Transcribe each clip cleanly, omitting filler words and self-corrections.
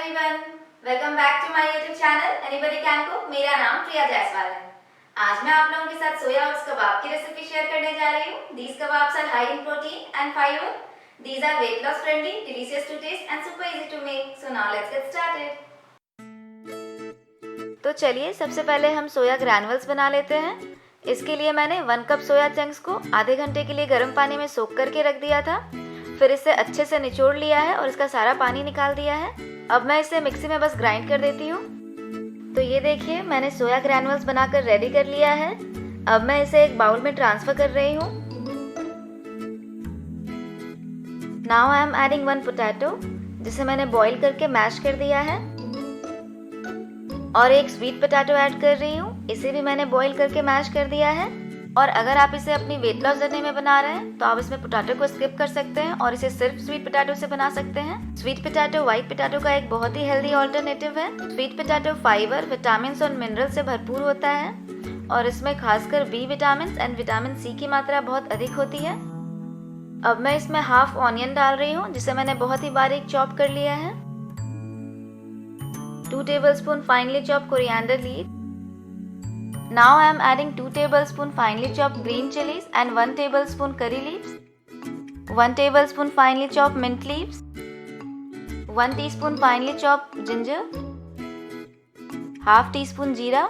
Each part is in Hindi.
Everyone, welcome back to my YouTube channel anybody can cook. मेरा नाम प्रिया जायसवाल है। आज मैं आप लोगों के साथ सोया ओट्स कबाब की रेसिपी शेयर करने जा रही हूँ। These kebabs are high in protein and fiber. These are weight loss friendly, delicious to taste and super easy to make. So now let's get started. तो चलिए सबसे पहले हम सोया ग्रैनुअल्स बना लेते हैं। इसके लिए मैंने 1 कप सोया चंक्स को आधे घंटे के लिए गर्म पानी में सोक करके रख दिया था। फिर इसे अच्छे से निचोड़ लिया है और इसका सारा पानी निकाल दिया है। अब मैं इसे मिक्सी में बस ग्राइंड कर देती हूँ। तो ये देखिए मैंने सोया ग्रैनुअल्स बनाकर रेडी कर लिया है। अब मैं इसे एक बाउल में ट्रांसफर कर रही हूँ। Now I am adding 1 potato, जिसे मैंने बॉईल करके मैश कर दिया है, और एक स्वीट पोटैटो ऐड कर रही हूँ। इसे भी मैंने बॉईल करके मैश कर दिया है। और अगर आप इसे अपनी वेट लॉस जर्नी में बना रहे हैं तो आप इसमें पोटैटो को स्किप कर सकते हैं और इसे सिर्फ स्वीट पोटैटो से बना सकते हैं। स्वीट पोटैटो व्हाइट पोटैटो का एक बहुत ही हेल्दी ऑल्टरनेटिव है। स्वीट पोटैटो फाइबर, विटामिन और मिनरल से भरपूर होता है और इसमें खासकर B vitamin and vitamin C की मात्रा बहुत अधिक होती है। अब मैं इसमें हाफ ऑनियन डाल रही हूँ, जिसे मैंने बहुत ही बारीक चॉप कर लिया है। 2 tablespoon finely chopped coriander leaves. Now I am adding 2 tablespoon finely chopped green chilies and 1 tablespoon curry leaves, 1 tablespoon finely chopped mint leaves, 1 teaspoon finely chopped ginger, half teaspoon जीरा।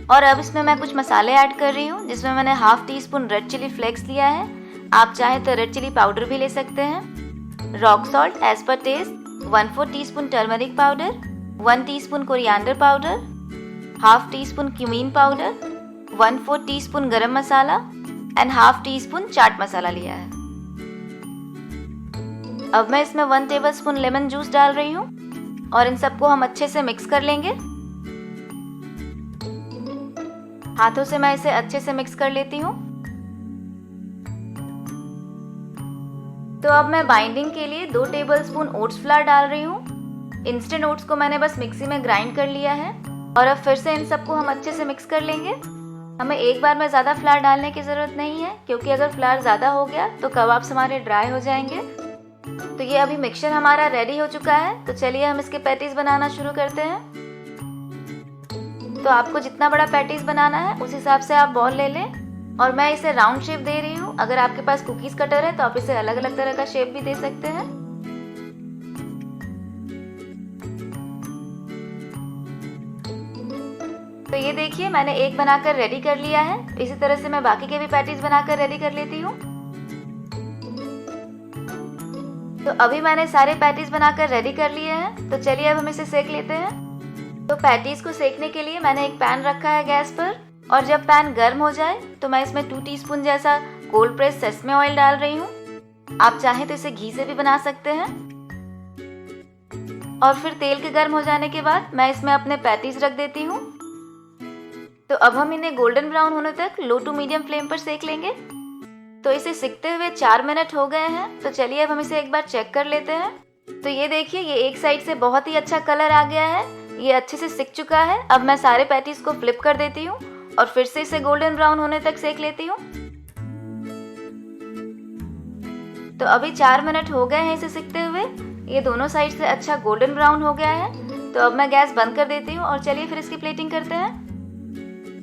और अब इसमें मैं कुछ मसाले ऐड कर रही हूँ, जिसमें मैंने half teaspoon red chilli flakes लिया है। आप चाहें तो रेड चिली पाउडर भी ले सकते हैं। Rock salt as per taste, 1/4 teaspoon turmeric powder, 1 teaspoon coriander powder, half teaspoon cumin powder, 1/4 teaspoon garam masala and half teaspoon chaat masala लिया है। अब मैं इसमें 1 टेबलस्पून लेमन जूस डाल रही हूँ और इन सबको हम अच्छे से मिक्स कर लेंगे। हाथों से मैं इसे अच्छे से मिक्स कर लेती हूँ। तो अब मैं बाइंडिंग के लिए 2 टेबलस्पून ओट्स फ्लावर डाल रही हूँ। इंस्टेंट ओट्स को मैंने बस मिक्सी में ग्राइंड कर लिया है और अब फिर से इन सबको हम अच्छे से मिक्स कर लेंगे। हमें एक बार में ज़्यादा फ्लावर डालने की ज़रूरत नहीं है, क्योंकि अगर फ्लावर ज़्यादा हो गया तो कबाब्स हमारे ड्राई हो जाएंगे। तो ये अभी मिक्सचर हमारा रेडी हो चुका है। तो चलिए हम इसके पैटीज बनाना शुरू करते हैं। तो आपको जितना बड़ा पैटीज बनाना है उस हिसाब से आप बॉल ले लें, और मैं इसे राउंड शेप दे रही हूँ। अगर आपके पास कुकीज़ कटर है तो आप इसे अलग अलग तरह का शेप भी दे सकते हैं। तो ये देखिए मैंने एक बनाकर रेडी कर लिया है। इसी तरह से मैं बाकी के भी पैटीज बनाकर रेडी कर लेती हूँ। तो अभी मैंने सारे पैटीज बनाकर रेडी कर लिए हैं। तो चलिए अब हम इसे सेक लेते हैं। तो पैटीज को सेकने के लिए मैंने एक पैन रखा है गैस पर, और जब पैन गर्म हो जाए तो मैं इसमें 2 टीस्पून जैसा कोल्ड प्रेस सेसमे ऑयल डाल रही हूँ। आप चाहें तो इसे घी से भी बना सकते हैं। और फिर तेल के गर्म हो जाने के बाद मैं इसमें अपने पैटीज रख देती हूँ। तो अब हम इन्हें गोल्डन ब्राउन होने तक लो टू मीडियम फ्लेम पर सेक लेंगे। तो इसे सिकते हुए 4 मिनट हो गए हैं। तो चलिए अब हम इसे एक बार चेक कर लेते हैं। तो ये देखिए ये एक साइड से बहुत ही अच्छा कलर आ गया है, ये अच्छे से सिक चुका है। अब मैं सारे पैटीज को फ्लिप कर देती हूँ और फिर से इसे गोल्डन ब्राउन होने तक सेक लेती हूँ। तो अभी 4 मिनट हो गए हैं इसे सिकते हुए। ये दोनों साइड से अच्छा गोल्डन ब्राउन हो गया है। तो अब मैं गैस बंद कर देती हूँ और चलिए फिर इसकी प्लेटिंग करते हैं।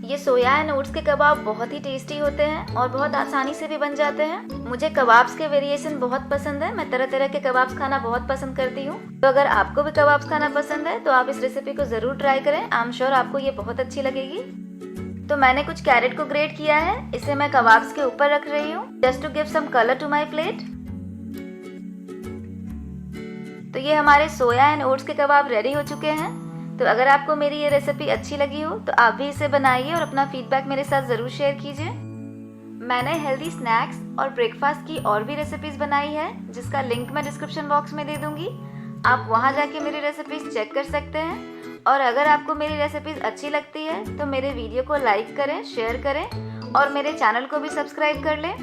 ये सोया एंड ओट्स के कबाब बहुत ही टेस्टी होते हैं और बहुत आसानी से भी बन जाते हैं। मुझे कबाब्स के वेरिएशन बहुत पसंद है। मैं तरह तरह के कबाब्स खाना बहुत पसंद करती हूँ। तो अगर आपको भी कबाब्स खाना पसंद है तो आप इस रेसिपी को जरूर ट्राई करें। आई एम श्योर आपको ये बहुत अच्छी लगेगी। तो मैंने कुछ कैरेट को ग्रेट किया है, इसे मैं कबाब्स के ऊपर रख रही हूँ, just to give some colour to my plate. तो ये हमारे सोया एंड ओट्स के कबाब रेडी हो चुके हैं। तो अगर आपको मेरी ये रेसिपी अच्छी लगी हो तो आप भी इसे बनाइए और अपना फीडबैक मेरे साथ ज़रूर शेयर कीजिए। मैंने हेल्दी स्नैक्स और ब्रेकफास्ट की और भी रेसिपीज़ बनाई है, जिसका लिंक मैं डिस्क्रिप्शन बॉक्स में दे दूँगी। आप वहाँ जाके मेरी रेसिपीज़ चेक कर सकते हैं। और अगर आपको मेरी रेसिपीज़ अच्छी लगती है तो मेरे वीडियो को लाइक करें, शेयर करें और मेरे चैनल को भी सब्सक्राइब कर लें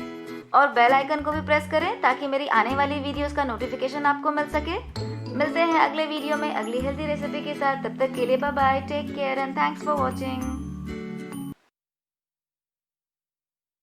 और बेल आइकन को भी प्रेस करें, ताकि मेरी आने वाली वीडियोस का नोटिफिकेशन आपको मिल सके। मिलते हैं अगले वीडियो में अगली हेल्दी रेसिपी के साथ। तब तक के लिए bye bye, take care and thanks for watching.